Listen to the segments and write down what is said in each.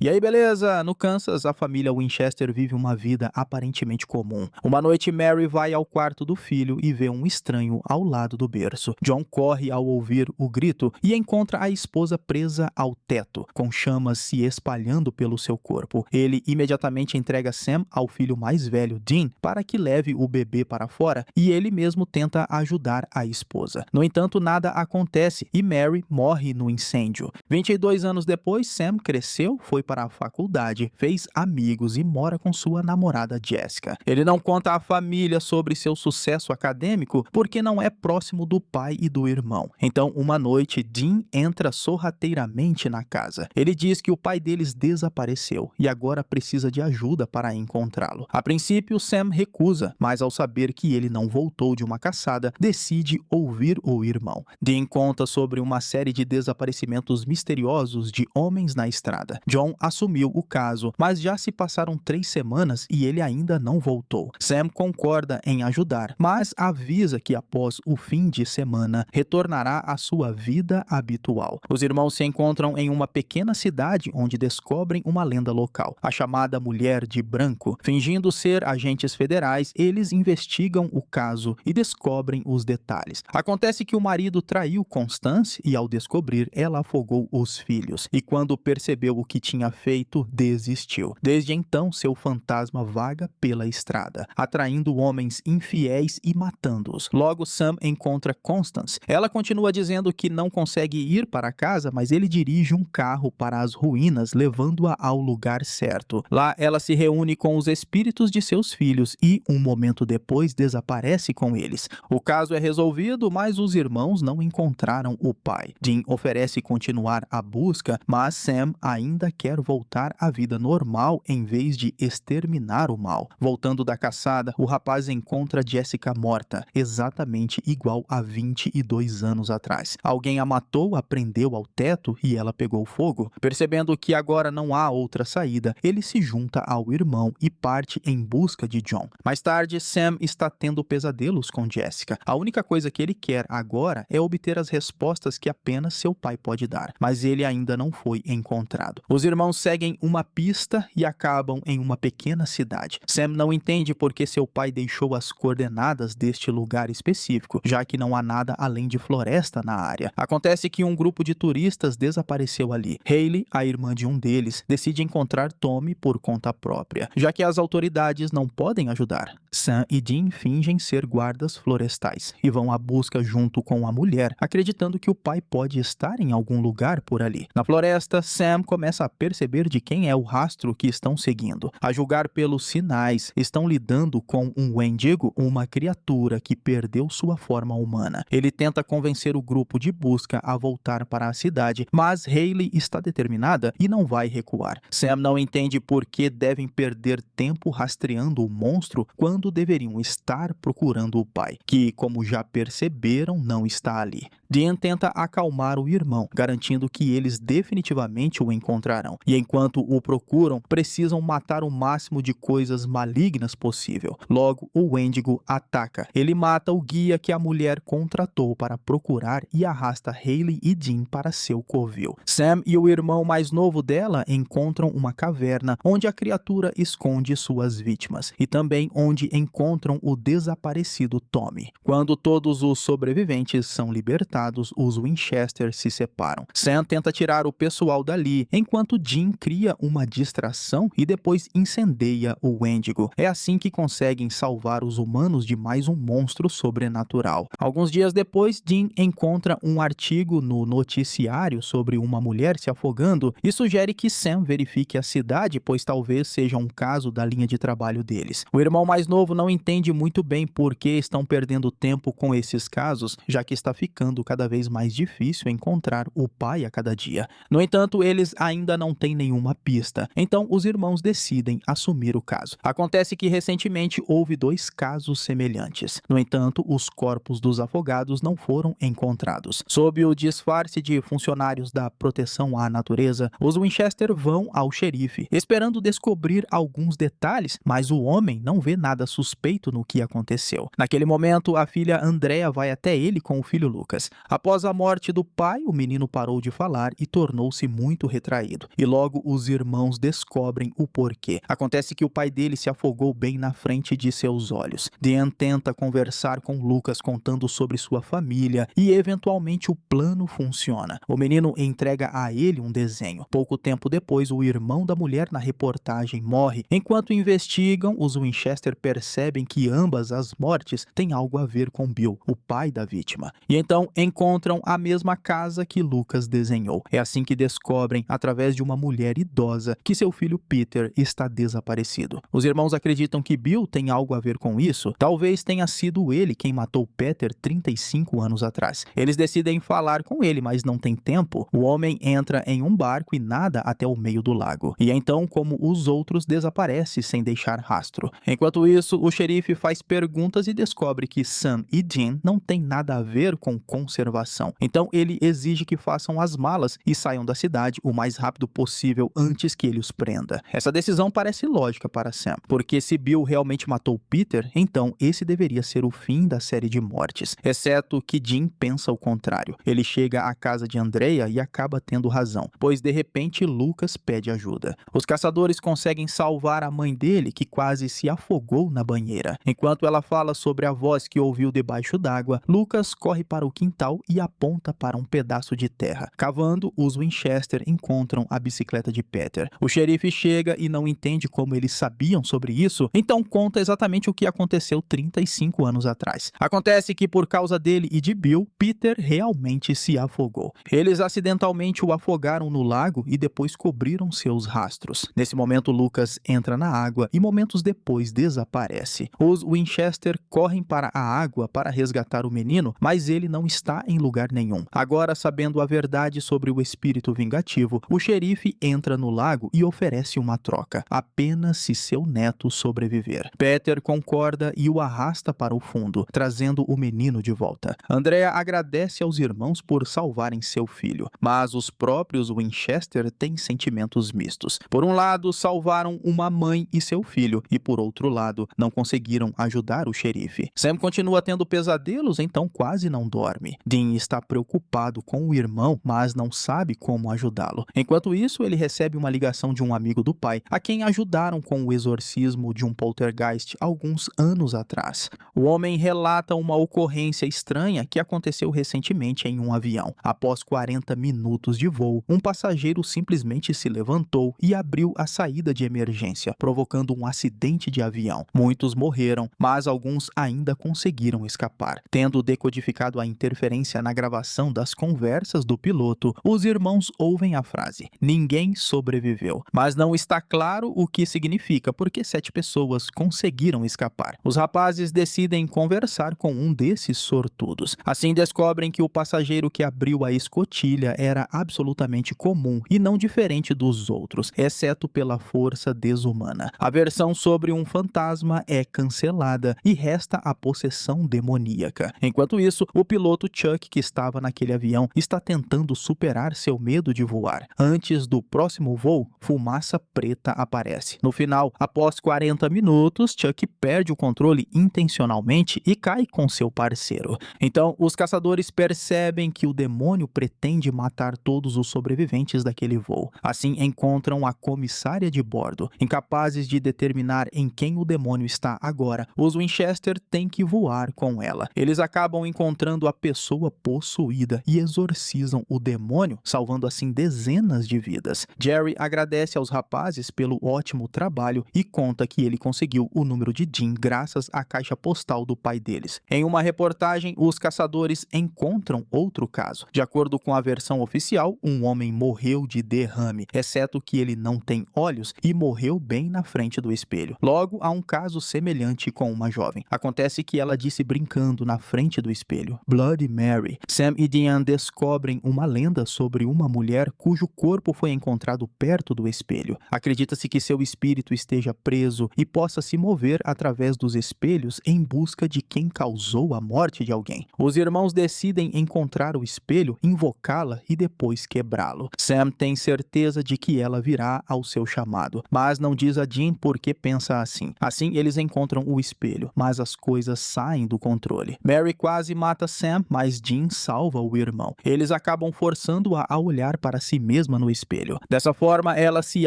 E aí, beleza? No Kansas, a família Winchester vive uma vida aparentemente comum. Uma noite, Mary vai ao quarto do filho e vê um estranho ao lado do berço. John corre ao ouvir o grito e encontra a esposa presa ao teto, com chamas se espalhando pelo seu corpo. Ele imediatamente entrega Sam ao filho mais velho, Dean, para que leve o bebê para fora, e ele mesmo tenta ajudar a esposa. No entanto, nada acontece e Mary morre no incêndio. 22 anos depois, Sam cresceu, foi para a faculdade, fez amigos e mora com sua namorada Jessica. Ele não conta à família sobre seu sucesso acadêmico porque não é próximo do pai e do irmão. Então, uma noite, Dean entra sorrateiramente na casa. Ele diz que o pai deles desapareceu e agora precisa de ajuda para encontrá-lo. A princípio, Sam recusa, mas ao saber que ele não voltou de uma caçada, decide ouvir o irmão. Dean conta sobre uma série de desaparecimentos misteriosos de homens na estrada. John assumiu o caso, mas já se passaram 3 semanas e ele ainda não voltou. Sam concorda em ajudar, mas avisa que após o fim de semana retornará à sua vida habitual. Os irmãos se encontram em uma pequena cidade onde descobrem uma lenda local, a chamada Mulher de Branco. Fingindo ser agentes federais, eles investigam o caso e descobrem os detalhes. Acontece que o marido traiu Constance e, ao descobrir, ela afogou os filhos. E quando percebeu o que tinha feito, desistiu. Desde então, seu fantasma vaga pela estrada, atraindo homens infiéis e matando-os. Logo, Sam encontra Constance. Ela continua dizendo que não consegue ir para casa, mas ele dirige um carro para as ruínas, levando-a ao lugar certo. Lá, ela se reúne com os espíritos de seus filhos e, um momento depois, desaparece com eles. O caso é resolvido, mas os irmãos não encontraram o pai. Dean oferece continuar a busca, mas Sam ainda quer voltar à vida normal em vez de exterminar o mal. Voltando da caçada, o rapaz encontra Jessica morta, exatamente igual a 22 anos atrás. Alguém a matou, a prendeu ao teto e ela pegou fogo. Percebendo que agora não há outra saída, ele se junta ao irmão e parte em busca de John. Mais tarde, Sam está tendo pesadelos com Jessica. A única coisa que ele quer agora é obter as respostas que apenas seu pai pode dar, mas ele ainda não foi encontrado. Os irmãos seguem uma pista e acabam em uma pequena cidade. Sam não entende por que seu pai deixou as coordenadas deste lugar específico, já que não há nada além de floresta na área. Acontece que um grupo de turistas desapareceu ali. Hayley, a irmã de um deles, decide encontrar Tommy por conta própria, já que as autoridades não podem ajudar. Sam e Dean fingem ser guardas florestais e vão à busca junto com a mulher, acreditando que o pai pode estar em algum lugar por ali. Na floresta, Sam começa a perceber de quem é o rastro que estão seguindo. A julgar pelos sinais, estão lidando com um Wendigo, uma criatura que perdeu sua forma humana. Ele tenta convencer o grupo de busca a voltar para a cidade, mas Hayley está determinada e não vai recuar. Sam não entende por que devem perder tempo rastreando o monstro quando deveriam estar procurando o pai, que, como já perceberam, não está ali. Dean tenta acalmar o irmão, garantindo que eles definitivamente o encontrarão. E enquanto o procuram, precisam matar o máximo de coisas malignas possível. Logo, o Wendigo ataca. Ele mata o guia que a mulher contratou para procurar e arrasta Hayley e Dean para seu covil. Sam e o irmão mais novo dela encontram uma caverna onde a criatura esconde suas vítimas e também onde encontram o desaparecido Tommy. Quando todos os sobreviventes são libertados, os Winchester se separam. Sam tenta tirar o pessoal dali, enquanto Dean cria uma distração e depois incendeia o Wendigo. É assim que conseguem salvar os humanos de mais um monstro sobrenatural. Alguns dias depois, Dean encontra um artigo no noticiário sobre uma mulher se afogando e sugere que Sam verifique a cidade, pois talvez seja um caso da linha de trabalho deles. O irmão mais novo não entende muito bem por que estão perdendo tempo com esses casos, já que está ficando cada vez mais difícil encontrar o pai a cada dia. No entanto, eles ainda não têm nenhuma pista, então os irmãos decidem assumir o caso. Acontece que recentemente houve 2 casos semelhantes. No entanto, os corpos dos afogados não foram encontrados. Sob o disfarce de funcionários da proteção à natureza, os Winchester vão ao xerife, esperando descobrir alguns detalhes, mas o homem não vê nada suspeito no que aconteceu. Naquele momento, a filha Andrea vai até ele com o filho Lucas. Após a morte do pai, o menino parou de falar e tornou-se muito retraído. E logo os irmãos descobrem o porquê. Acontece que o pai dele se afogou bem na frente de seus olhos. Dean tenta conversar com Lucas contando sobre sua família e eventualmente o plano funciona. O menino entrega a ele um desenho. Pouco tempo depois, o irmão da mulher na reportagem morre. Enquanto investigam, os Winchester percebem que ambas as mortes têm algo a ver com Bill, o pai da vítima. E então encontram a mesma casa que Lucas desenhou. É assim que descobrem, através de uma mulher idosa, que seu filho Peter está desaparecido. Os irmãos acreditam que Bill tem algo a ver com isso. Talvez tenha sido ele quem matou Peter 35 anos atrás. Eles decidem falar com ele, mas não tem tempo. O homem entra em um barco e nada até o meio do lago. E então, como os outros, desaparece sem deixar rastro. Enquanto isso, o xerife faz perguntas e descobre que Sam e Dean não têm nada a ver com conservação. Então ele exige que façam as malas e saiam da cidade o mais rápido possível antes que ele os prenda. Essa decisão parece lógica para Sam, porque se Bill realmente matou Peter, então esse deveria ser o fim da série de mortes. Exceto que Dean pensa o contrário. Ele chega à casa de Andrea e acaba tendo razão, pois de repente Lucas pede ajuda. Os caçadores conseguem salvar a mãe dele, que quase se afogou na banheira. Enquanto ela fala sobre a voz que ouviu debaixo d'água, Lucas corre para o quintal e aponta para um pedaço de terra. Cavando, os Winchester encontram a bicicleta de Peter. O xerife chega e não entende como eles sabiam sobre isso, então conta exatamente o que aconteceu 35 anos atrás. Acontece que por causa dele e de Bill, Peter realmente se afogou. Eles acidentalmente o afogaram no lago e depois cobriram seus rastros. Nesse momento, Lucas entra na água e momentos depois desaparece. Os Winchester correm para a água para resgatar o menino, mas ele não está em lugar nenhum. Agora, sabendo a verdade sobre o espírito vingativo, o xerife entra no lago e oferece uma troca, apenas se seu neto sobreviver. Peter concorda e o arrasta para o fundo, trazendo o menino de volta. Andrea agradece aos irmãos por salvarem seu filho, mas os próprios Winchester têm sentimentos mistos. Por um lado, salvaram uma mãe e seu filho, e por outro lado, não conseguiram ajudar o xerife. Sam continua tendo pesadelos, então quase não dorme. Dean está preocupado com o irmão, mas não sabe como ajudá-lo. Enquanto isso, ele recebe uma ligação de um amigo do pai, a quem ajudaram com o exorcismo de um poltergeist alguns anos atrás. O homem relata uma ocorrência estranha que aconteceu recentemente em um avião. Após 40 minutos de voo, um passageiro simplesmente se levantou e abriu a saída de emergência, provocando um acidente de avião. Muitos morreram, mas alguns ainda conseguiram escapar. Tendo decodificado a interferência na gravação das conversas do piloto, os irmãos ouvem a frase: "Ninguém sobreviveu", mas não está claro o que significa, porque 7 pessoas conseguiram escapar. Os rapazes decidem conversar com um desses sortudos. Assim descobrem que o passageiro que abriu a escotilha era absolutamente comum e não diferente dos outros, exceto pela força desumana. A versão sobre um fantasma é cancelada e resta a possessão demoníaca. Enquanto isso, o piloto Chuck, que estava naquele avião, está tentando superar seu medo de voar. Antes do próximo voo, fumaça preta aparece. No final, após 40 minutos, Chuck perde o controle intencionalmente e cai com seu parceiro. Então, os caçadores percebem que o demônio pretende matar todos os sobreviventes daquele voo. Assim, encontram a comissária de bordo. Incapazes de determinar em quem o demônio está agora, os Winchester têm que voar com ela. Eles acabam encontrando a pessoa possuída e exorcizam o demônio, salvando assim dezenas de vidas. Jerry agradece aos rapazes pelo ótimo trabalho e conta que ele conseguiu o número de Dean graças à caixa postal do pai deles. Em uma reportagem, os caçadores encontram outro caso. De acordo com a versão oficial, um homem morreu de derrame, exceto que ele não tem olhos e morreu bem na frente do espelho. Logo, há um caso semelhante com uma jovem. Acontece que ela disse brincando na frente do espelho: "Bloody Mary". Sam e Dean descobrem uma lenda sobre uma mulher cujo corpo foi encontrado perto do espelho. Acredita-se que seu espírito esteja preso e possa se mover através dos espelhos em busca de quem causou a morte de alguém. Os irmãos decidem encontrar o espelho, invocá-la e depois quebrá-lo. Sam tem certeza de que ela virá ao seu chamado, mas não diz a Dean por que pensa assim. Assim, eles encontram o espelho, mas as coisas saem do controle. Mary quase mata Sam, mas mas Jean salva o irmão. Eles acabam forçando-a a olhar para si mesma no espelho. Dessa forma, ela se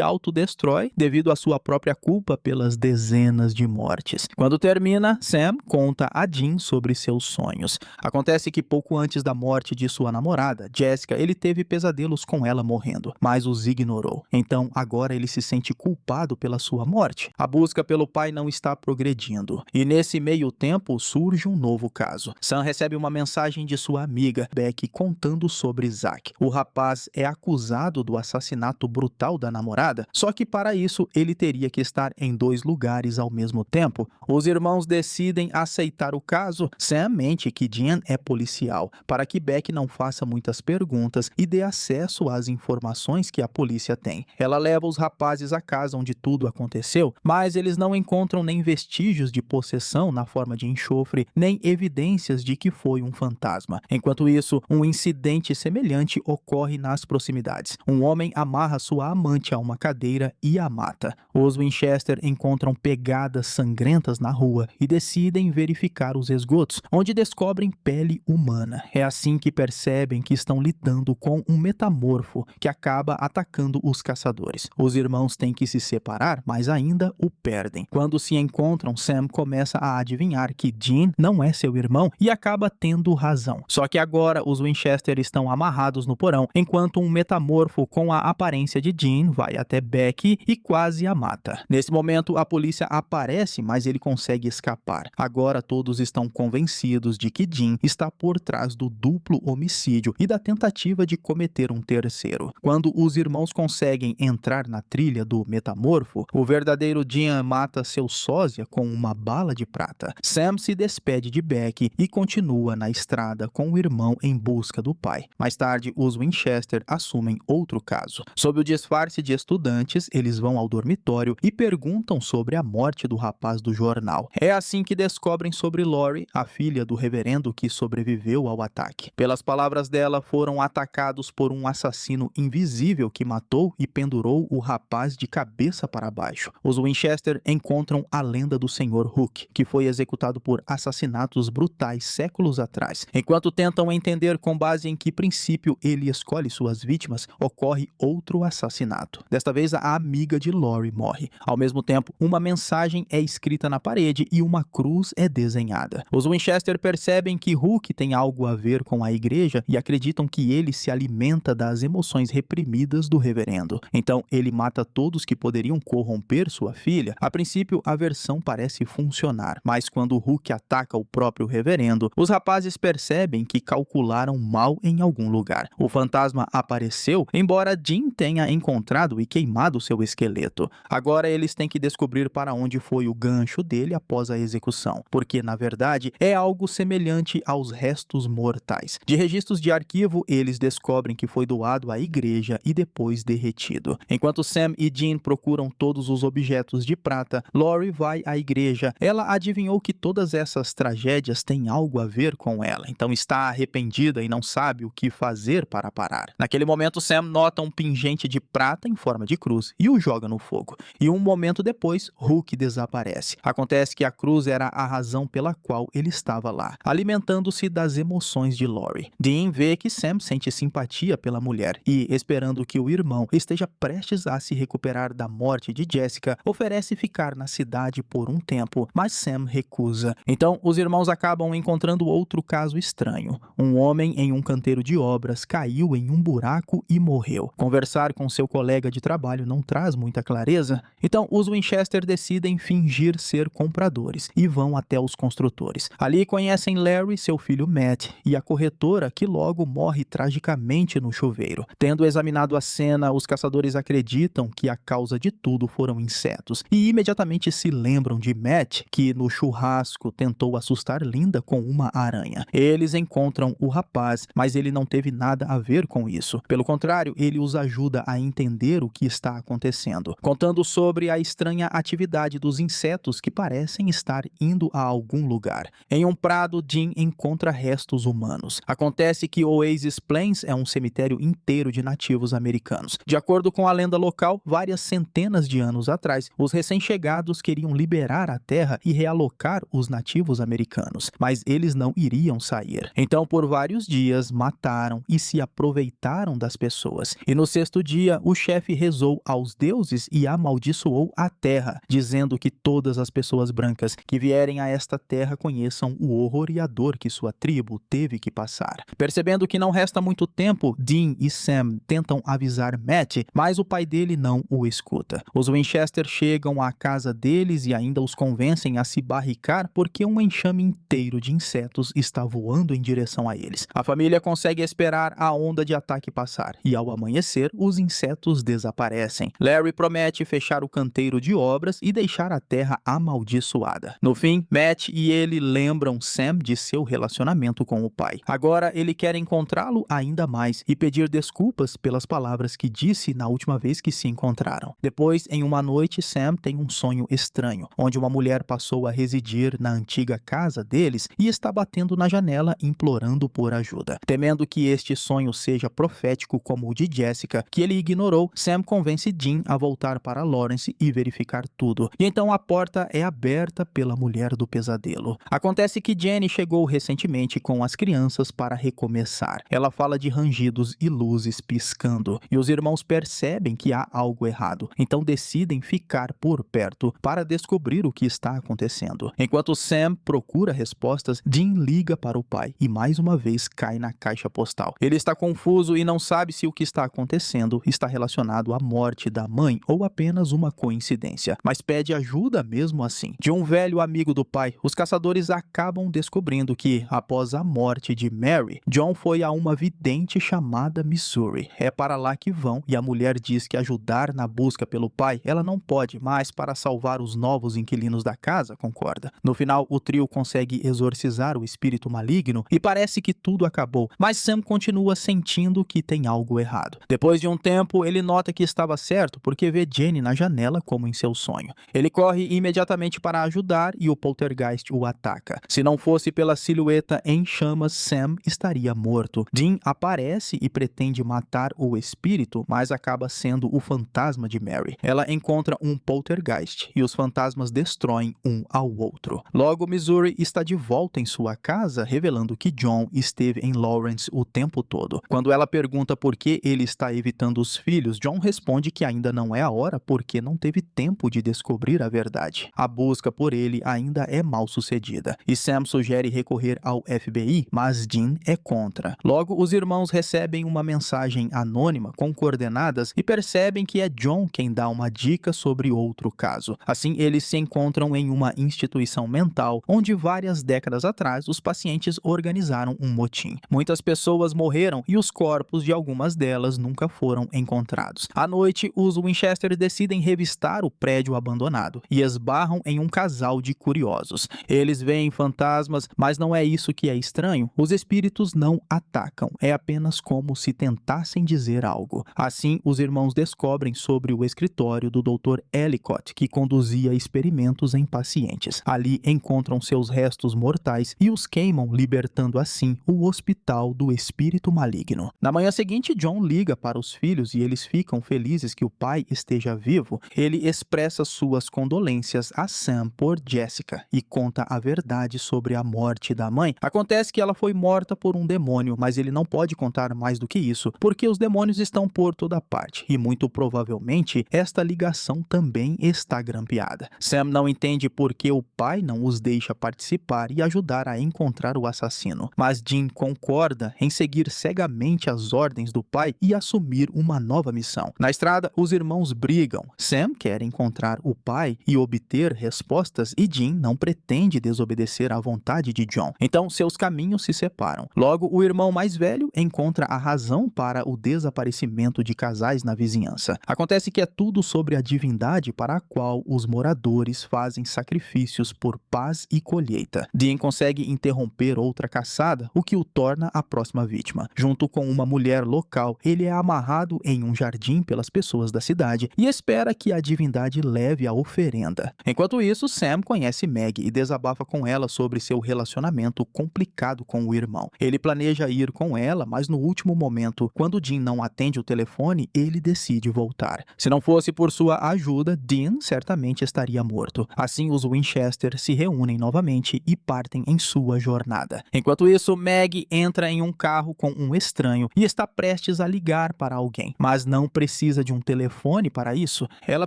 autodestrói devido à sua própria culpa pelas dezenas de mortes. Quando termina, Sam conta a Jean sobre seus sonhos. Acontece que pouco antes da morte de sua namorada, Jessica, ele teve pesadelos com ela morrendo, mas os ignorou. Então, agora ele se sente culpado pela sua morte. A busca pelo pai não está progredindo. E nesse meio tempo, surge um novo caso. Sam recebe uma mensagem de sua amiga, Becky, contando sobre Zack. O rapaz é acusado do assassinato brutal da namorada, só que para isso ele teria que estar em 2 lugares ao mesmo tempo. Os irmãos decidem aceitar o caso. Sam mente que Jean é policial, para que Becky não faça muitas perguntas e dê acesso às informações que a polícia tem. Ela leva os rapazes à casa onde tudo aconteceu, mas eles não encontram nem vestígios de possessão na forma de enxofre, nem evidências de que foi um fantasma. Enquanto isso, um incidente semelhante ocorre nas proximidades. Um homem amarra sua amante a uma cadeira e a mata. Os Winchester encontram pegadas sangrentas na rua e decidem verificar os esgotos, onde descobrem pele humana. É assim que percebem que estão lidando com um metamorfo que acaba atacando os caçadores. Os irmãos têm que se separar, mas ainda o perdem. Quando se encontram, Sam começa a adivinhar que Jean não é seu irmão e acaba tendo razão. Só que agora os Winchester estão amarrados no porão, enquanto um metamorfo com a aparência de Jean vai até Becky e quase a mata. Nesse momento, a polícia aparece, mas ele consegue escapar. Agora todos estão convencidos de que Jean está por trás do duplo homicídio e da tentativa de cometer um terceiro. Quando os irmãos conseguem entrar na trilha do metamorfo, o verdadeiro Jean mata seu sósia com uma bala de prata. Sam se despede de Becky e continua na estrada com o irmão em busca do pai. Mais tarde, os Winchester assumem outro caso. Sob o disfarce de estudantes, eles vão ao dormitório e perguntam sobre a morte do rapaz do jornal. É assim que descobrem sobre Lori, a filha do reverendo que sobreviveu ao ataque. Pelas palavras dela, foram atacados por um assassino invisível que matou e pendurou o rapaz de cabeça para baixo. Os Winchester encontram a lenda do Sr. Hook, que foi executado por assassinatos brutais séculos atrás. Enquanto tentam entender com base em que princípio ele escolhe suas vítimas, ocorre outro assassinato. Desta vez, a amiga de Lori morre. Ao mesmo tempo, uma mensagem é escrita na parede e uma cruz é desenhada. Os Winchester percebem que Hook tem algo a ver com a igreja e acreditam que ele se alimenta das emoções reprimidas do reverendo. Então, ele mata todos que poderiam corromper sua filha. A princípio, a versão parece funcionar, mas quando Hook ataca o próprio reverendo, os rapazes percebem que calcularam mal em algum lugar. O fantasma apareceu, embora Jean tenha encontrado e queimado seu esqueleto. Agora eles têm que descobrir para onde foi o gancho dele após a execução, porque na verdade é algo semelhante aos restos mortais. De registros de arquivo, eles descobrem que foi doado à igreja e depois derretido. Enquanto Sam e Jean procuram todos os objetos de prata, Lori vai à igreja. Ela adivinhou que todas essas tragédias têm algo a ver com ela, então está arrependida e não sabe o que fazer para parar. Naquele momento, Sam nota um pingente de prata em forma de cruz e o joga no fogo. E um momento depois, Hook desaparece. Acontece que a cruz era a razão pela qual ele estava lá, alimentando-se das emoções de Lori. Dean vê que Sam sente simpatia pela mulher e, esperando que o irmão esteja prestes a se recuperar da morte de Jessica, oferece ficar na cidade por um tempo, mas Sam recusa. Então, os irmãos acabam encontrando outro caso estranho. Um homem em um canteiro de obras caiu em um buraco e morreu. Conversar com seu colega de trabalho não traz muita clareza, então os Winchester decidem fingir ser compradores e vão até os construtores. Ali conhecem Larry, seu filho Matt, e a corretora que logo morre tragicamente no chuveiro. Tendo examinado a cena, os caçadores acreditam que a causa de tudo foram insetos e imediatamente se lembram de Matt, que no churrasco tentou assustar Linda com uma aranha. Eles encontram o rapaz, mas ele não teve nada a ver com isso. Pelo contrário, ele os ajuda a entender o que está acontecendo, contando sobre a estranha atividade dos insetos que parecem estar indo a algum lugar. Em um prado, Jean encontra restos humanos. Acontece que Oasis Plains é um cemitério inteiro de nativos americanos. De acordo com a lenda local, várias centenas de anos atrás, os recém-chegados queriam liberar a terra e realocar os nativos americanos, mas eles não iriam sair. seguir. Então, por vários dias, mataram e se aproveitaram das pessoas. E no sexto dia, o chefe rezou aos deuses e amaldiçoou a terra, dizendo que todas as pessoas brancas que vierem a esta terra conheçam o horror e a dor que sua tribo teve que passar. Percebendo que não resta muito tempo, Dean e Sam tentam avisar Matt, mas o pai dele não o escuta. Os Winchester chegam à casa deles e ainda os convencem a se barricar porque um enxame inteiro de insetos está voando em direção a eles. A família consegue esperar a onda de ataque passar e, ao amanhecer, os insetos desaparecem. Larry promete fechar o canteiro de obras e deixar a terra amaldiçoada. No fim, Matt e ele lembram Sam de seu relacionamento com o pai. Agora ele quer encontrá-lo ainda mais e pedir desculpas pelas palavras que disse na última vez que se encontraram. Depois, em uma noite, Sam tem um sonho estranho, onde uma mulher passou a residir na antiga casa deles e está batendo na janela implorando por ajuda. Temendo que este sonho seja profético como o de Jessica, que ele ignorou, Sam convence Dean a voltar para Lawrence e verificar tudo. E então a porta é aberta pela mulher do pesadelo. Acontece que Jenny chegou recentemente com as crianças para recomeçar. Ela fala de rangidos e luzes piscando, e os irmãos percebem que há algo errado, então decidem ficar por perto para descobrir o que está acontecendo. Enquanto Sam procura respostas, Dean liga para o pai e mais uma vez cai na caixa postal. Ele está confuso e não sabe se o que está acontecendo está relacionado à morte da mãe ou apenas uma coincidência, mas pede ajuda mesmo assim. De um velho amigo do pai, os caçadores acabam descobrindo que, após a morte de Mary, John foi a uma vidente chamada Missouri. É para lá que vão e a mulher diz que ajudar na busca pelo pai ela não pode, mas para salvar os novos inquilinos da casa, concorda. No final, o trio consegue exorcizar o espírito maligno e parece que tudo acabou, mas Sam continua sentindo que tem algo errado. Depois de um tempo, ele nota que estava certo porque vê Jenny na janela como em seu sonho. Ele corre imediatamente para ajudar e o poltergeist o ataca. Se não fosse pela silhueta em chamas, Sam estaria morto. Dean aparece e pretende matar o espírito, mas acaba sendo o fantasma de Mary. Ela encontra um poltergeist e os fantasmas destroem um ao outro. Logo, Missouri está de volta em sua casa, revelando que John esteve em Lawrence o tempo todo. Quando ela pergunta por que ele está evitando os filhos, John responde que ainda não é a hora porque não teve tempo de descobrir a verdade. A busca por ele ainda é mal sucedida e Sam sugere recorrer ao FBI, mas Dean é contra. Logo, os irmãos recebem uma mensagem anônima com coordenadas e percebem que é John quem dá uma dica sobre outro caso. Assim, eles se encontram em uma instituição mental onde várias décadas atrás os pacientes organizaram um motim. Muitas pessoas morreram e os corpos de algumas delas nunca foram encontrados. À noite, os Winchester decidem revistar o prédio abandonado e esbarram em um casal de curiosos. Eles veem fantasmas, mas não é isso que é estranho. Os espíritos não atacam, é apenas como se tentassem dizer algo. Assim, os irmãos descobrem sobre o escritório do Dr. Ellicott, que conduzia experimentos em pacientes. Ali encontram seus restos mortais e os queimam, libertando assim o hospital do espírito maligno. Na manhã seguinte, John liga para os filhos e eles ficam felizes que o pai esteja vivo. Ele expressa suas condolências a Sam por Jessica e conta a verdade sobre a morte da mãe. Acontece que ela foi morta por um demônio, mas ele não pode contar mais do que isso, porque os demônios estão por toda parte e muito provavelmente esta ligação também está grampeada. Sam não entende por que o pai não os deixa participar e ajudar a encontrar o assassino, mas Dean concorda em seguir cegamente as ordens do pai e assumir uma nova missão. Na estrada, os irmãos brigam. Sam quer encontrar o pai e obter respostas e Dean não pretende desobedecer à vontade de John. Então, seus caminhos se separam. Logo, o irmão mais velho encontra a razão para o desaparecimento de casais na vizinhança. Acontece que é tudo sobre a divindade para a qual os moradores fazem sacrifícios por paz e colheita. Dean consegue interromper outra caçada, o que o torna a próxima vítima. Junto com uma mulher local, ele é amarrado em um jardim pelas pessoas da cidade e espera que a divindade leve a oferenda. Enquanto isso, Sam conhece Meg e desabafa com ela sobre seu relacionamento complicado com o irmão. Ele planeja ir com ela, mas no último momento, quando Dean não atende o telefone, ele decide voltar. Se não fosse por sua ajuda, Dean certamente estaria morto. Assim, os Winchester se reúnem novamente e partem em sua jornada. nada. Enquanto isso, Meg entra em um carro com um estranho e está prestes a ligar para alguém, mas não precisa de um telefone para isso. Ela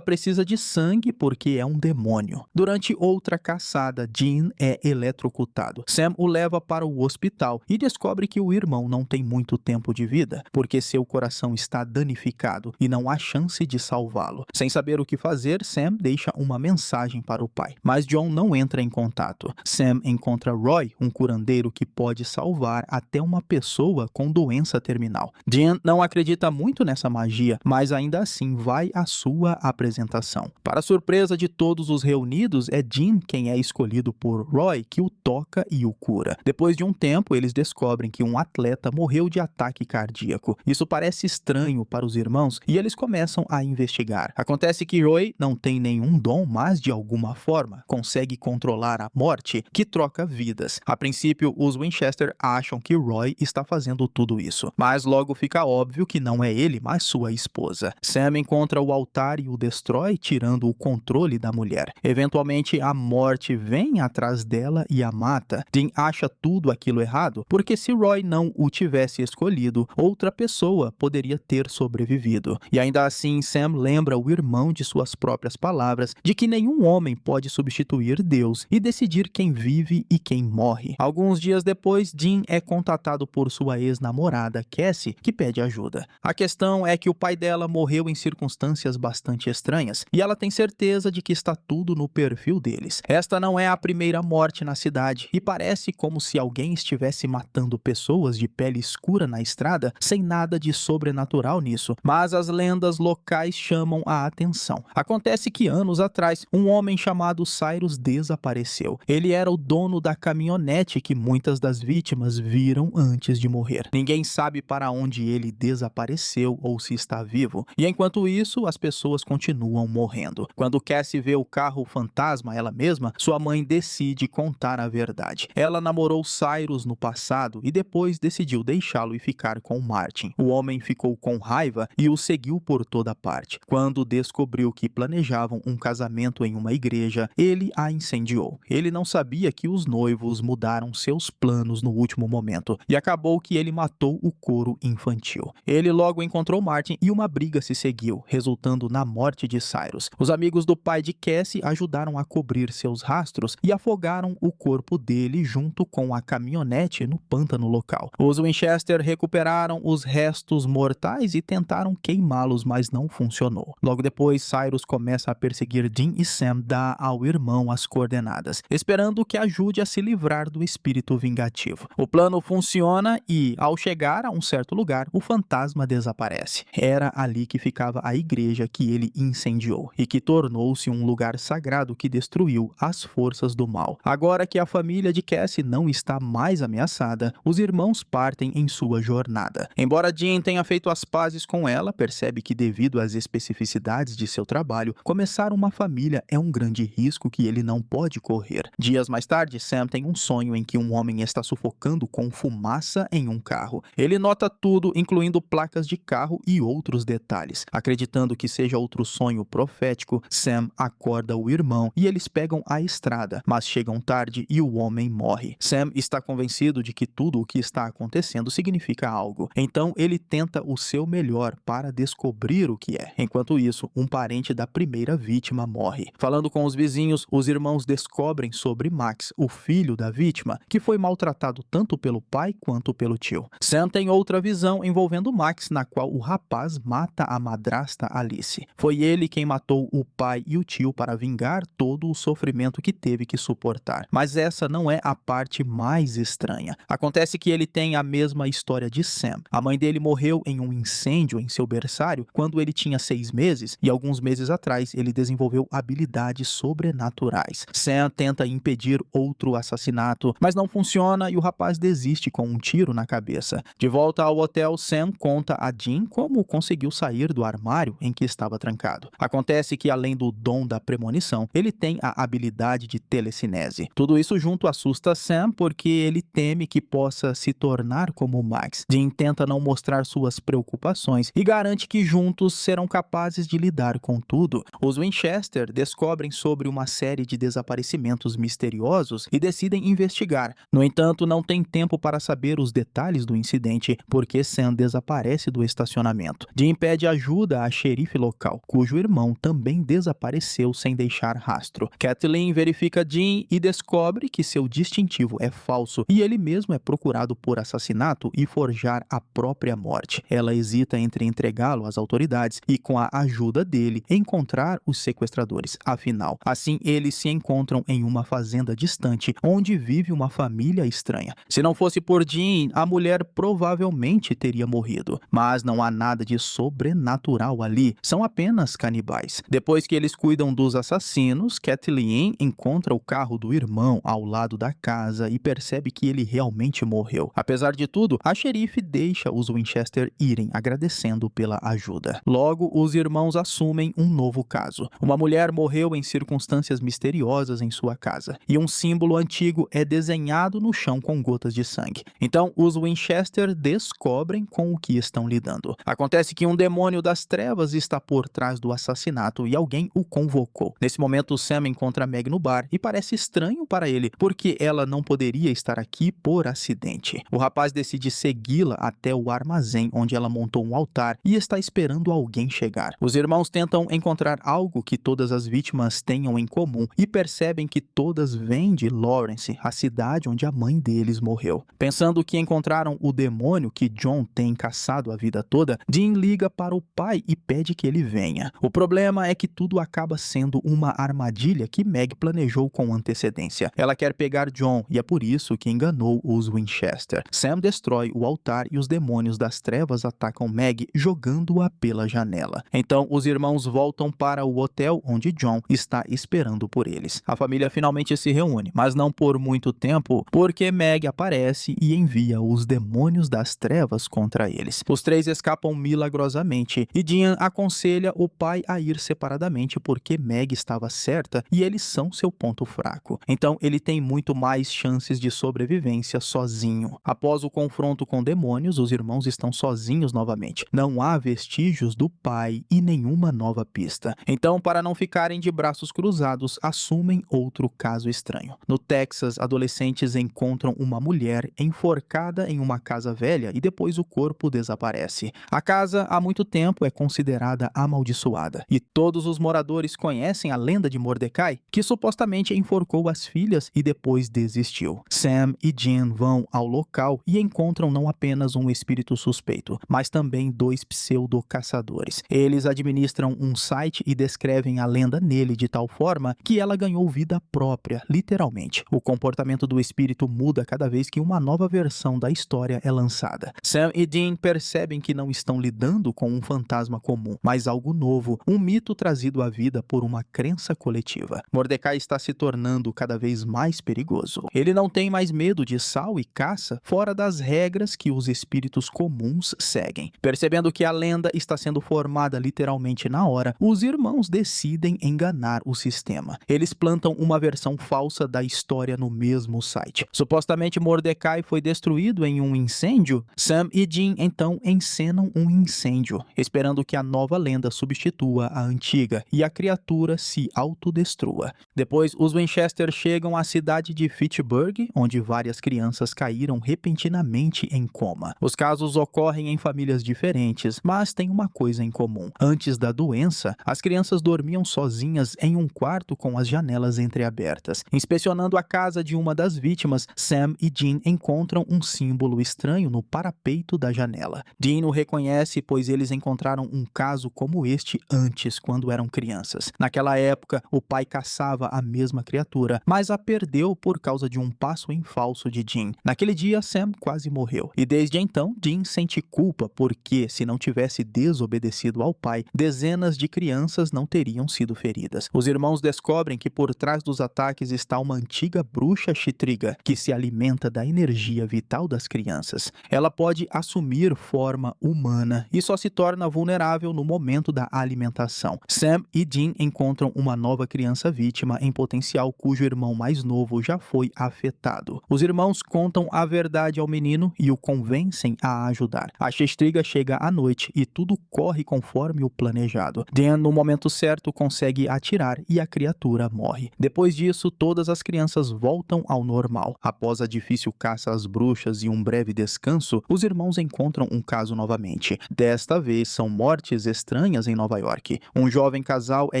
precisa de sangue porque é um demônio. Durante outra caçada, Dean é eletrocutado. Sam o leva para o hospital e descobre que o irmão não tem muito tempo de vida, porque seu coração está danificado e não há chance de salvá-lo. Sem saber o que fazer, Sam deixa uma mensagem para o pai, mas John não entra em contato. Sam encontra Roy, um curandeiro que pode salvar até uma pessoa com doença terminal. Dean não acredita muito nessa magia, mas ainda assim vai à sua apresentação. Para surpresa de todos os reunidos, é Dean quem é escolhido por Roy, que o toca e o cura. Depois de um tempo, eles descobrem que um atleta morreu de ataque cardíaco. Isso parece estranho para os irmãos e eles começam a investigar. Acontece que Roy não tem nenhum dom, mas de alguma forma consegue controlar a morte, que troca vidas. A princípio, os Winchester acham que Roy está fazendo tudo isso, mas logo fica óbvio que não é ele, mas sua esposa. Sam encontra o altar e o destrói, tirando o controle da mulher. Eventualmente, a morte vem atrás dela e a mata. Dean acha tudo aquilo errado, porque se Roy não o tivesse escolhido, outra pessoa poderia ter sobrevivido. E ainda assim, Sam lembra o irmão de suas próprias palavras, de que nenhum homem pode substituir Deus e decidir quem vive e quem morre. Alguns dias depois, Dean é contatado por sua ex-namorada, Cassie, que pede ajuda. A questão é que o pai dela morreu em circunstâncias bastante estranhas, e ela tem certeza de que está tudo no perfil deles. Esta não é a primeira morte na cidade, e parece como se alguém estivesse matando pessoas de pele escura na estrada, sem nada de sobrenatural nisso, mas as lendas locais chamam a atenção. Acontece que anos atrás, um homem chamado Cyrus desapareceu. Ele era o dono da caminhonete que muitas das vítimas viram antes de morrer. Ninguém sabe para onde ele desapareceu ou se está vivo, e enquanto isso, as pessoas continuam morrendo. Quando Cassie vê o carro fantasma ela mesma, sua mãe decide contar a verdade. Ela namorou Cyrus no passado e depois decidiu deixá-lo e ficar com Martin. O homem ficou com raiva e o seguiu por toda parte. Quando descobriu que planejavam um casamento em uma igreja, ele a incendiou. Ele não sabia que os noivos mudaram seus planos no último momento, e acabou que ele matou o coro infantil. Ele logo encontrou Martin e uma briga se seguiu, resultando na morte de Cyrus. Os amigos do pai de Cassie ajudaram a cobrir seus rastros e afogaram o corpo dele junto com a caminhonete no pântano local. Os Winchester recuperaram os restos mortais e tentaram queimá-los, mas não funcionou. Logo depois, Cyrus começa a perseguir Dean e Sam dá ao irmão as coordenadas, esperando que ajude a se livrar do espírito vingativo. O plano funciona e, ao chegar a um certo lugar, o fantasma desaparece. Era ali que ficava a igreja que ele incendiou e que tornou-se um lugar sagrado que destruiu as forças do mal. Agora que a família de Cassie não está mais ameaçada, os irmãos partem em sua jornada. Embora Dean tenha feito as pazes com ela, percebe que devido às especificidades de seu trabalho, começar uma família é um grande risco que ele não pode correr. Dias mais tarde, Sam tem um sonho em que um homem está sufocando com fumaça em um carro. Ele nota tudo, incluindo placas de carro e outros detalhes. Acreditando que seja outro sonho profético, Sam acorda o irmão e eles pegam a estrada, mas chegam tarde e o homem morre. Sam está convencido de que tudo o que está acontecendo significa algo. Então ele tenta o seu melhor para descobrir o que é. Enquanto isso, um parente da primeira vítima morre. Falando com os vizinhos, os irmãos descobrem sobre Max, o filho da vítima, que foi maltratado tanto pelo pai quanto pelo tio. Sam tem outra visão envolvendo Max, na qual o rapaz mata a madrasta Alice. Foi ele quem matou o pai e o tio para vingar todo o sofrimento que teve que suportar. Mas essa não é a parte mais estranha. Acontece que ele tem a mesma história de Sam. A mãe dele morreu em um incêndio em seu berçário quando ele tinha 6 meses e alguns meses atrás ele desenvolveu habilidades sobrenaturais. Sam tenta impedir outro assassinato, mas não funciona e o rapaz desiste com um tiro na cabeça. De volta ao hotel, Sam conta a Dean como conseguiu sair do armário em que estava trancado. Acontece que, além do dom da premonição, ele tem a habilidade de telecinese. Tudo isso junto assusta Sam porque ele teme que possa se tornar como Max. Dean tenta não mostrar suas preocupações e garante que juntos serão capazes de lidar com tudo. Os Winchester descobrem sobre uma série de desaparecimentos misteriosos e decidem investigar, No entanto, não tem tempo para saber os detalhes do incidente porque Sam desaparece do estacionamento. Dean pede ajuda à xerife local, cujo irmão também desapareceu sem deixar rastro. Kathleen verifica Dean e descobre que seu distintivo é falso e ele mesmo é procurado por assassinato e forjar a própria morte. Ela hesita entre entregá-lo às autoridades e, com a ajuda dele, encontrar os sequestradores. Afinal, assim eles se encontram em uma fazenda distante onde vive uma família estranha. Se não fosse por Dean, a mulher provavelmente teria morrido. Mas não há nada de sobrenatural ali, são apenas canibais. Depois que eles cuidam dos assassinos, Kathleen encontra o carro do irmão ao lado da casa e percebe que ele realmente morreu. Apesar de tudo, a xerife deixa os Winchester irem, agradecendo pela ajuda. Logo, os irmãos assumem um novo caso. Uma mulher morreu em circunstâncias misteriosas em sua casa, e um símbolo antigo é desenhado no chão com gotas de sangue. Então, os Winchester descobrem com o que estão lidando. Acontece que um demônio das trevas está por trás do assassinato e alguém o convocou. Nesse momento, Sam encontra Meg no bar e parece estranho para ele, porque ela não poderia estar aqui por acidente. O rapaz decide segui-la até o armazém onde ela montou um altar e está esperando alguém chegar. Os irmãos tentam encontrar algo que todas as vítimas tenham em comum e percebem que todas vêm de Lawrence, a cidade onde a mãe deles morreu. Pensando que encontraram o demônio que John tem caçado a vida toda, Dean liga para o pai e pede que ele venha. O problema é que tudo acaba sendo uma armadilha que Meg planejou com antecedência. Ela quer pegar John e é por isso que enganou os Winchester. Sam destrói o altar e os demônios das trevas atacam Meg, jogando-a pela janela. Então, os irmãos voltam para o hotel onde John está esperando por eles. A família finalmente se reúne, mas não por muito tempo, porque Meg aparece e envia os demônios das trevas contra eles. Os três escapam milagrosamente e Dean aconselha o pai a ir separadamente porque Meg estava certa e eles são seu ponto fraco. Então, ele tem muito mais chances de sobrevivência sozinho. Após o confronto com demônios, os irmãos estão sozinhos novamente. Não há vestígios do pai e nenhuma nova pista. Então, para não ficarem de braços cruzados, assumem outro caso estranho. No Texas, adolescentes encontram uma mulher enforcada em uma casa velha e depois o corpo desaparece. A casa, há muito tempo, é considerada amaldiçoada e todos os moradores conhecem a lenda de Mordecai, que supostamente enforcou as filhas e depois desistiu. Sam e Jean vão ao local e encontram não apenas um espírito suspeito, mas também dois pseudo-caçadores. Eles administram um site e descrevem a lenda nele de tal forma que ela ganhou vida própria, literalmente. O comportamento do espírito muda cada vez que uma nova versão da história é lançada. Sam e Dean percebem que não estão lidando com um fantasma comum, mas algo novo, um mito trazido à vida por uma crença coletiva. Mordecai está se tornando cada vez mais perigoso. Ele não tem mais medo de sal e caça fora das regras que os espíritos comuns seguem. Percebendo que a lenda está sendo formada literalmente na hora, os irmãos decidem enganar o sistema. Eles plantam uma versão falsa da história no mesmo site. Supostamente Mordecai foi destruído em um incêndio. Sam e Dean então encenam um incêndio, esperando que a nova lenda substitua a antiga e a criatura se autodestrua. Depois, os Winchester chegam à cidade de Fitchburg, onde várias crianças caíram repentinamente em coma. Os casos ocorrem em famílias diferentes, mas têm uma coisa em comum. Antes da doença, as crianças dormiam sozinhas em um quarto com as janelas entreabertas. Inspecionando a casa de uma das vítimas, Sam e Dean encontram um símbolo estranho no parapeito da janela. Dean o reconhece, pois eles encontraram um caso como este antes, quando eram crianças. Naquela época, o pai caçava a mesma criatura, mas a perdeu por causa de um passo em falso de Dean. Naquele dia, Sam quase morreu. E desde então, Dean sente culpa porque, se não tivesse desobedecido ao pai, dezenas de crianças não teriam sido feridas. Os irmãos descobrem que por trás dos ataques está uma antiga bruxa xitriga, que se alimenta da energia vital das crianças. Ela pode assumir forma humana e só se torna vulnerável no momento da alimentação. Sam e Dean encontram uma nova criança vítima em potencial cujo irmão mais novo já foi afetado. Os irmãos contam a verdade ao menino e o convencem a ajudar. A xistriga chega à noite e tudo corre conforme o planejado. Dan, no momento certo, consegue atirar e a criatura morre. Depois disso, todas as crianças voltam ao normal. normal. Após a difícil caça às bruxas e um breve descanso, os irmãos encontram um caso novamente. Desta vez, são mortes estranhas em Nova York. Um jovem casal é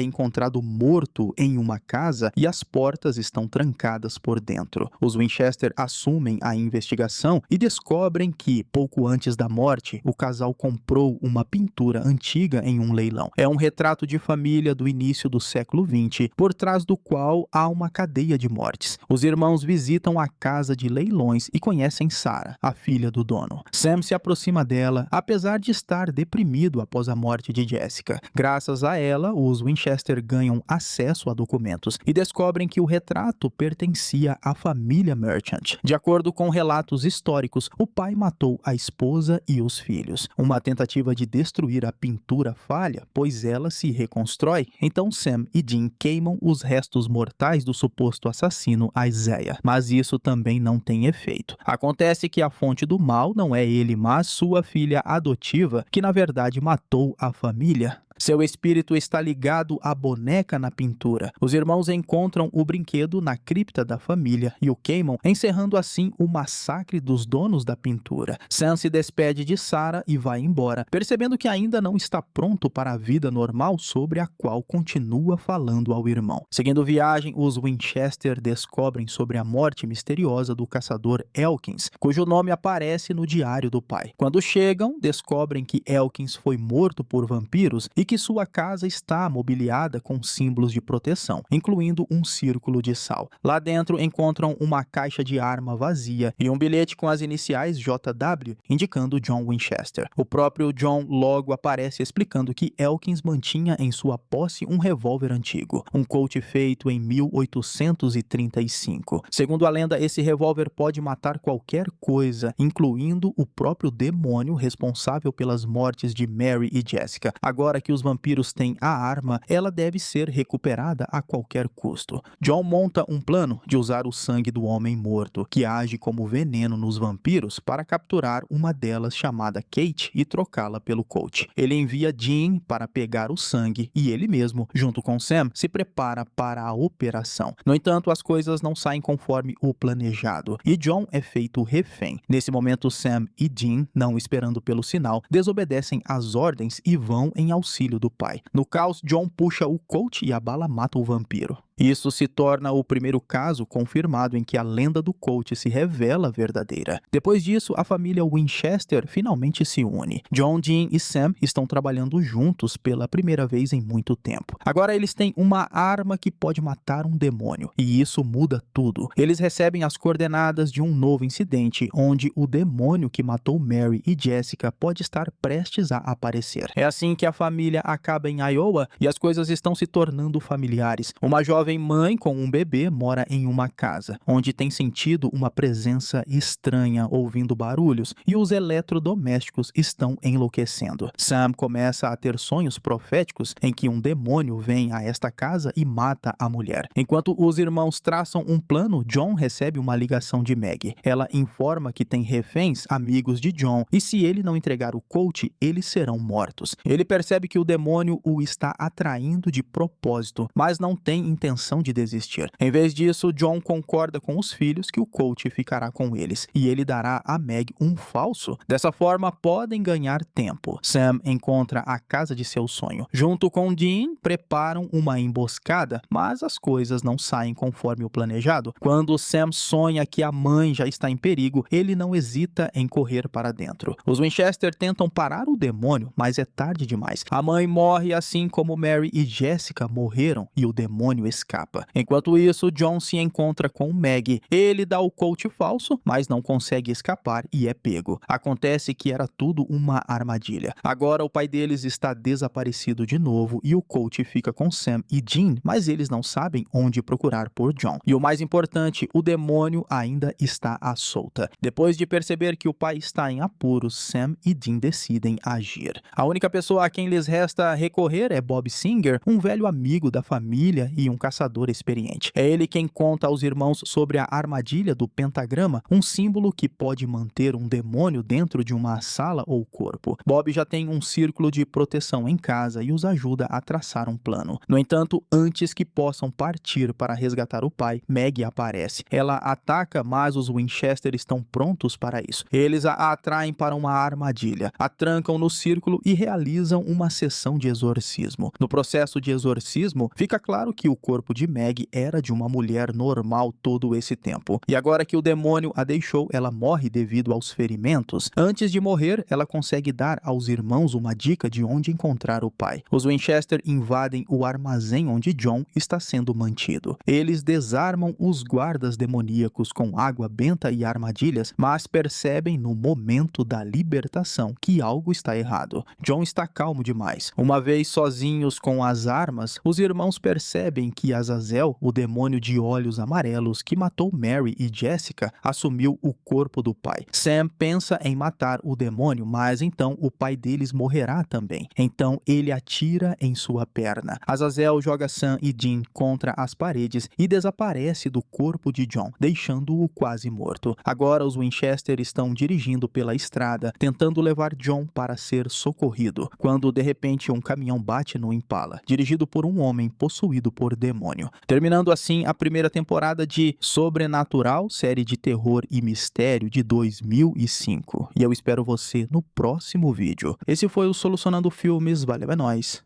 encontrado morto em uma casa e as portas estão trancadas por dentro. Os Winchester assumem a investigação e descobrem que, pouco antes da morte, o casal comprou uma pintura antiga em um leilão. É um retrato de família do início do século XX, por trás do qual há uma cadeia de mortes. Os irmãos visitam a casa de leilões e conhecem Sarah, a filha do dono. Sam se aproxima dela, apesar de estar deprimido após a morte de Jessica. Graças a ela, os Winchester ganham acesso a documentos e descobrem que o retrato pertencia à família Merchant. De acordo com relatos históricos, o pai matou a esposa e os filhos. Uma tentativa de destruir a pintura falha, pois ela se reconstrói. Então Sam e Dean queimam os restos mortais do suposto assassino Isaiah, mas isso também não tem efeito. Acontece que a fonte do mal não é ele, mas sua filha adotiva, que na verdade matou a família. Seu espírito está ligado à boneca na pintura. Os irmãos encontram o brinquedo na cripta da família e o queimam, encerrando assim o massacre dos donos da pintura. Sam se despede de Sarah e vai embora, percebendo que ainda não está pronto para a vida normal sobre a qual continua falando ao irmão. Seguindo viagem, os Winchester descobrem sobre a morte misteriosa do caçador Elkins, cujo nome aparece no diário do pai. Quando chegam, descobrem que Elkins foi morto por vampiros e que sua casa está mobiliada com símbolos de proteção, incluindo um círculo de sal. Lá dentro encontram uma caixa de arma vazia e um bilhete com as iniciais JW, indicando John Winchester. O próprio John logo aparece explicando que Elkins mantinha em sua posse um revólver antigo, um Colt feito em 1835. Segundo a lenda, esse revólver pode matar qualquer coisa, incluindo o próprio demônio responsável pelas mortes de Mary e Jessica. Agora que os vampiros têm a arma, ela deve ser recuperada a qualquer custo. John monta um plano de usar o sangue do homem morto, que age como veneno nos vampiros, para capturar uma delas chamada Kate e trocá-la pelo Colt. Ele envia Dean para pegar o sangue e ele mesmo, junto com Sam, se prepara para a operação. No entanto, as coisas não saem conforme o planejado e John é feito refém. Nesse momento, Sam e Dean, não esperando pelo sinal, desobedecem às ordens e vão em auxílio do pai. No caos, John puxa o Colt e a bala mata o vampiro. Isso se torna o primeiro caso confirmado em que a lenda do Colt se revela verdadeira. Depois disso, a família Winchester finalmente se une. John, Dean e Sam estão trabalhando juntos pela primeira vez em muito tempo. Agora eles têm uma arma que pode matar um demônio, e isso muda tudo. Eles recebem as coordenadas de um novo incidente, onde o demônio que matou Mary e Jessica pode estar prestes a aparecer. É assim que a família acaba em Iowa e as coisas estão se tornando familiares. Uma jovem mãe com um bebê mora em uma casa, onde tem sentido uma presença estranha ouvindo barulhos e os eletrodomésticos estão enlouquecendo. Sam começa a ter sonhos proféticos em que um demônio vem a esta casa e mata a mulher. Enquanto os irmãos traçam um plano, John recebe uma ligação de Maggie. Ela informa que tem reféns, amigos de John, e se ele não entregar o Colt, eles serão mortos. Ele percebe que o demônio o está atraindo de propósito, mas não tem intenção de desistir. Em vez disso, John concorda com os filhos que o Colt ficará com eles e ele dará a Meg um falso. Dessa forma, podem ganhar tempo. Sam encontra a casa de seu sonho. Junto com Dean, preparam uma emboscada, mas as coisas não saem conforme o planejado. Quando Sam sonha que a mãe já está em perigo, ele não hesita em correr para dentro. Os Winchester tentam parar o demônio, mas é tarde demais. A mãe morre assim como Mary e Jessica morreram e o demônio escapa. Enquanto isso, John se encontra com Maggie. Ele dá o Colt falso, mas não consegue escapar e é pego. Acontece que era tudo uma armadilha. Agora o pai deles está desaparecido de novo e o Colt fica com Sam e Dean, mas eles não sabem onde procurar por John. E o mais importante, o demônio ainda está à solta. Depois de perceber que o pai está em apuros, Sam e Dean decidem agir. A única pessoa a quem lhes resta recorrer é Bob Singer, um velho amigo da família e um caçador caçador experiente. É ele quem conta aos irmãos sobre a armadilha do pentagrama, um símbolo que pode manter um demônio dentro de uma sala ou corpo. Bob já tem um círculo de proteção em casa e os ajuda a traçar um plano. No entanto, antes que possam partir para resgatar o pai, Maggie aparece. Ela ataca, mas os Winchester estão prontos para isso. Eles a atraem para uma armadilha, a trancam no círculo e realizam uma sessão de exorcismo. No processo de exorcismo, fica claro que o corpo de Maggie era de uma mulher normal todo esse tempo. E agora que o demônio a deixou, ela morre devido aos ferimentos. Antes de morrer, ela consegue dar aos irmãos uma dica de onde encontrar o pai. Os Winchester invadem o armazém onde John está sendo mantido. Eles desarmam os guardas demoníacos com água benta e armadilhas, mas percebem no momento da libertação que algo está errado. John está calmo demais. Uma vez sozinhos com as armas, os irmãos percebem que Azazel, o demônio de olhos amarelos que matou Mary e Jessica, assumiu o corpo do pai. Sam pensa em matar o demônio, mas então o pai deles morrerá também. Então ele atira em sua perna. Azazel joga Sam e Dean contra as paredes e desaparece do corpo de John, deixando-o quase morto. Agora os Winchester estão dirigindo pela estrada, tentando levar John para ser socorrido, quando de repente um caminhão bate no Impala, dirigido por um homem possuído por demônio. Terminando assim a primeira temporada de Sobrenatural, série de terror e mistério de 2005. E eu espero você no próximo vídeo. Esse foi o Solucionando Filmes, valeu, é nóis.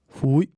Fui.